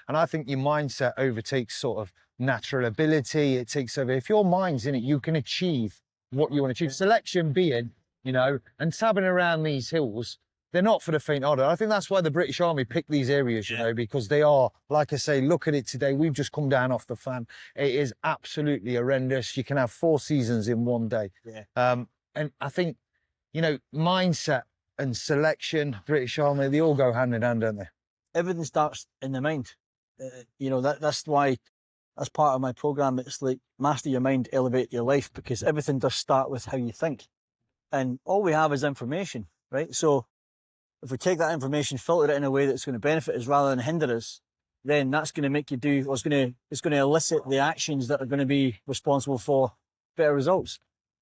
And I think your mindset overtakes sort of natural ability. It takes over. If your mind's in it, you can achieve what you want to achieve. Selection being, you know, and tabbing around these hills, they're not for the faint-hearted. I think that's why the British Army picked these areas, you know, because they are, like I say, look at it today. We've just come down off the fan. It is absolutely horrendous. You can have 4 seasons in one day. Yeah. And I think, you know, mindset and selection, British Army, they all go hand in hand, don't they? Everything starts in the mind. You know, that's why, as part of my program, it's like master your mind, elevate your life, because everything does start with how you think. And all we have is information, right? So if we take that information, filter it in a way that's going to benefit us rather than hinder us, then that's going to make you do, or it's going to elicit the actions that are going to be responsible for better results.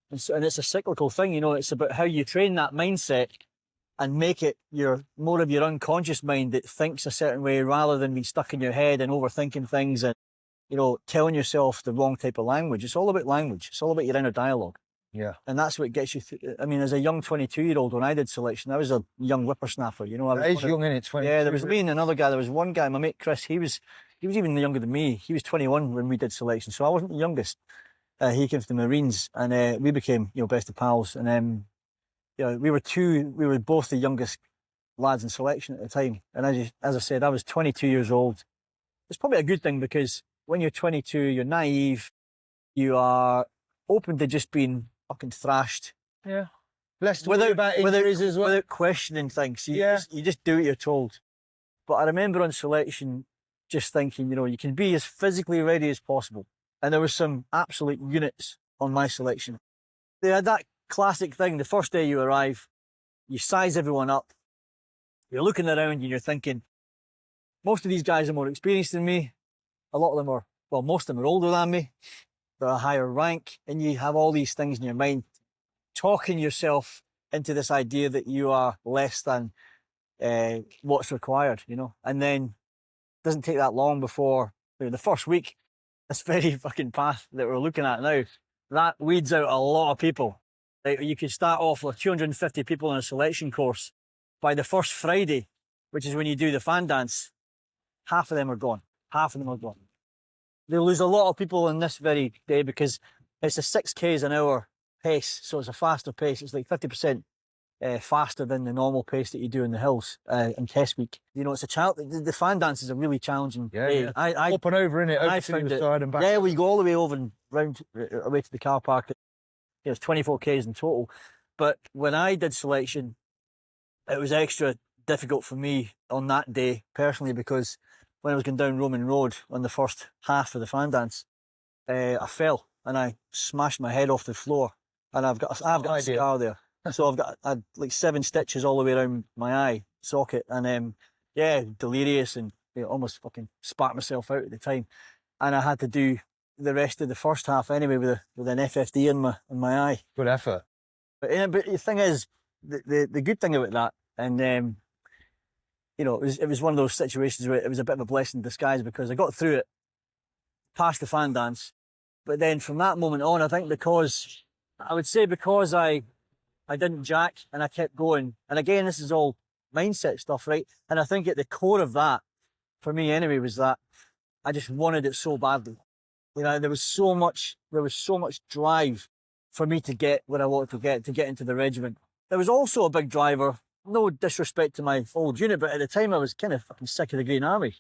And it's a cyclical thing, you know, it's about how you train that mindset and make it more of your unconscious mind that thinks a certain way rather than being stuck in your head and overthinking things and, you know, telling yourself the wrong type of language. It's all about language. It's all about your inner dialogue. Yeah. And that's what gets you through. I mean, as a young 22-year-old, when I did selection, I was a young whippersnapper, you know. That is young, isn't it? 22. Yeah, there was me and another guy. There was one guy, my mate Chris, he was even younger than me. He was 21 when we did selection, so I wasn't the youngest. He came from the Marines, and we became, you know, best of pals. And you know, we were both the youngest lads in selection at the time. And as I said, I was 22 years old. It's probably a good thing, because when you're 22, you're naive, you are open to just being fucking thrashed. Yeah. Less to worry about injuries as well. Without questioning things. You just do what you're told. But I remember on selection just thinking, you know, you can be as physically ready as possible. And there were some absolute units on my selection. They had that classic thing. The first day you arrive, you size everyone up. You're looking around and you're thinking, most of these guys are more experienced than me. A lot of them most of them are older than me. They're a higher rank. And you have all these things in your mind, talking yourself into this idea that you are less than what's required, you know. And then it doesn't take that long before, you know, the first week, this very fucking path that we're looking at now, that weeds out a lot of people. Like, you could start off with 250 people in a selection course. By the first Friday, which is when you do the fan dance, half of them are gone. Half of them are gone. They lose a lot of people in this very day because it's a 6 Ks an hour pace, so it's a faster pace. It's like 50% faster than the normal pace that you do in the hills in test week. You know, it's a challenge. The fan dance is a really challenging day. Yeah. I up and over, innit? Over I to found the it. side and back. Yeah, we go all the way over and round away to the car park. It's 24 Ks in total. But when I did selection, it was extra difficult for me on that day personally, because when I was going down Roman Road on the first half of the fan dance, I fell and I smashed my head off the floor, and I've got a scar there. So I had like 7 stitches all the way around my eye socket, and yeah, delirious, and almost fucking spat myself out at the time. And I had to do the rest of the first half anyway with an FFD in my eye. Good effort. But the thing is, the good thing about that, and you know, it was one of those situations where it was a bit of a blessing in disguise, because I got through it, passed the fan dance. But then from that moment on, I think because I didn't jack and I kept going. And again, this is all mindset stuff, right? And I think at the core of that, for me anyway, was that I just wanted it so badly. You know, there was so much drive for me to get where I wanted to get into the regiment. There was also a big driver, no disrespect to my old unit, but at the time I was kind of fucking sick of the Green Army.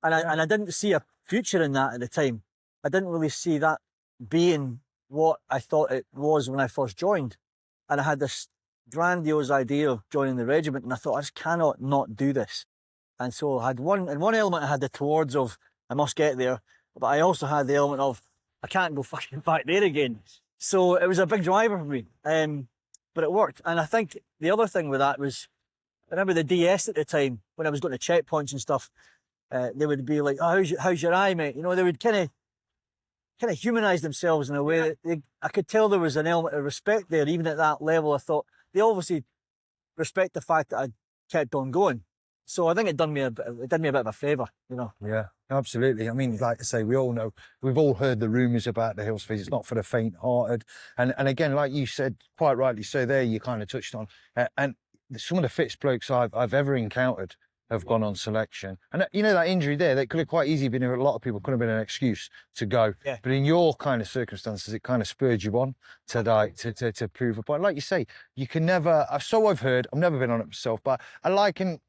And I didn't see a future in that at the time. I didn't really see that being what I thought it was when I first joined. And I had this grandiose idea of joining the regiment, and I thought, I just cannot not do this. And so I had one element, I had the towards of, I must get there, but I also had the element of, I can't go fucking back there again. So it was a big driver for me, but it worked. And I think the other thing with that was, I remember the DS at the time, when I was going to checkpoints and stuff, they would be like, oh, how's your eye, mate? You know, they would kind of humanise themselves in a way that I could tell there was an element of respect there, even at that level. I thought they obviously respect the fact that I kept on going. So I think it did me a bit of a favour, you know. Yeah, absolutely. I mean, like I say, we all know, we've all heard the rumours about the hills phase. It's not for the faint-hearted. And again, like you said, quite rightly so there, you kind of touched on, and some of the fittest blokes I've ever encountered have gone on selection. And you know, that injury there, that could have quite easily been, a lot of people could have been an excuse to go. Yeah. But in your kind of circumstances, it kind of spurred you on to like to prove a point. Like you say, you can never, so I've heard, I've never been on it myself, but I liken,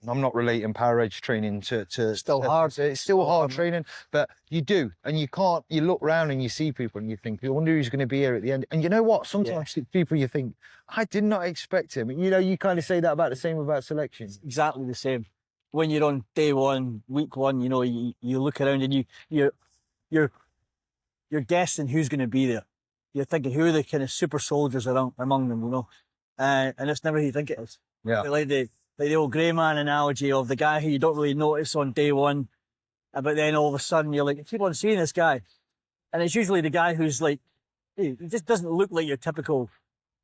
I'm not relating power edge training to Still hard. It's still hard training, but you do, and you can't. You look around and you see people, and you think, I wonder who's going to be here at the end. And you know what? Sometimes people, you think, I did not expect him. You know, you kind of say that about the same about selection. Exactly the same. When you're on day one, week one, you know, you look around and you're guessing who's going to be there. You're thinking who are the kind of super soldiers among them, you know, and it's never who you think it is. Yeah. Like the old grey man analogy of the guy who you don't really notice on day one, but then all of a sudden you're like, you keep on seeing this guy, and it's usually the guy who's like, he just doesn't look like your typical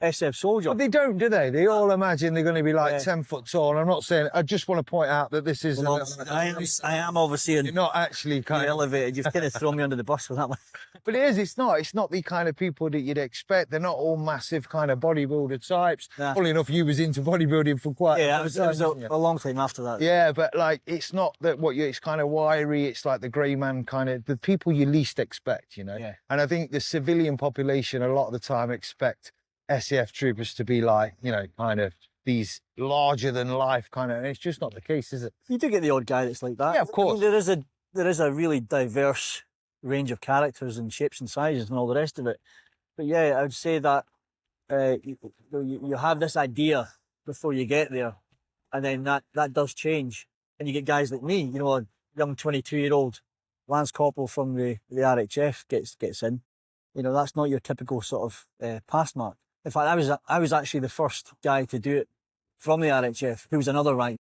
SF soldier. But they don't, do they? They all imagine they're going to be like 10 foot tall. And I'm not saying, I just want to point out that this is. Well, I am obviously you're not actually kind of elevated. You've kind of thrown me under the bus with that one. But it is, it's not the kind of people that you'd expect. They're not all massive kind of bodybuilder types. Nah. Funny enough, you was into bodybuilding for quite it was a long time after that. Yeah, but like, it's not that it's kind of wiry. It's like the grey man kind of, the people you least expect, you know? Yeah. And I think the civilian population a lot of the time expect SEF troopers to be like, you know, kind of these larger than life kind of, and it's just not the case, is it? You do get the odd guy that's like that. Yeah, of course. I mean, there is a really diverse range of characters and shapes and sizes and all the rest of it. But yeah, I would say that you have this idea before you get there, and then that does change, and you get guys like me, you know, a young 22-year-old Lance Corporal from the RHF gets in. You know, that's not your typical sort of pass mark. In fact, I was actually the first guy to do it from the RHF, who was another rank.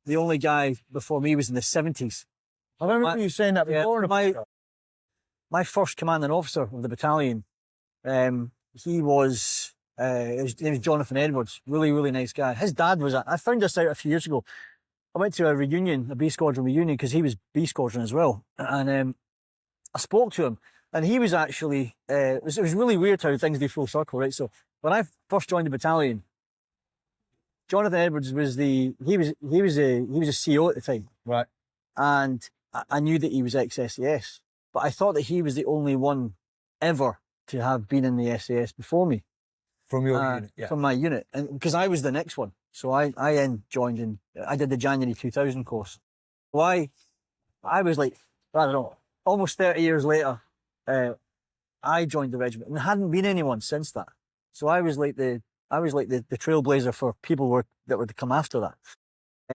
The only guy before me was in the 70s. I remember you saying that before. My first commanding officer of the battalion, he was, his name was Jonathan Edwards. Really, really nice guy. His dad was, I found this out a few years ago. I went to a reunion, a B Squadron reunion, because he was B Squadron as well. And I spoke to him. And he was actually, it was really weird how things do full circle, right? So when I first joined the battalion, Jonathan Edwards was he was a CO at the time. Right. And I knew that he was ex-SAS, but I thought that he was the only one ever to have been in the SAS before me. From your unit, yeah. From my unit. And because I was the next one. So I then joined in, I did the January 2000 course. So I was like, I don't know, almost 30 years later, I joined the regiment, and there hadn't been anyone since that. So I was like the trailblazer for people that were to come after that.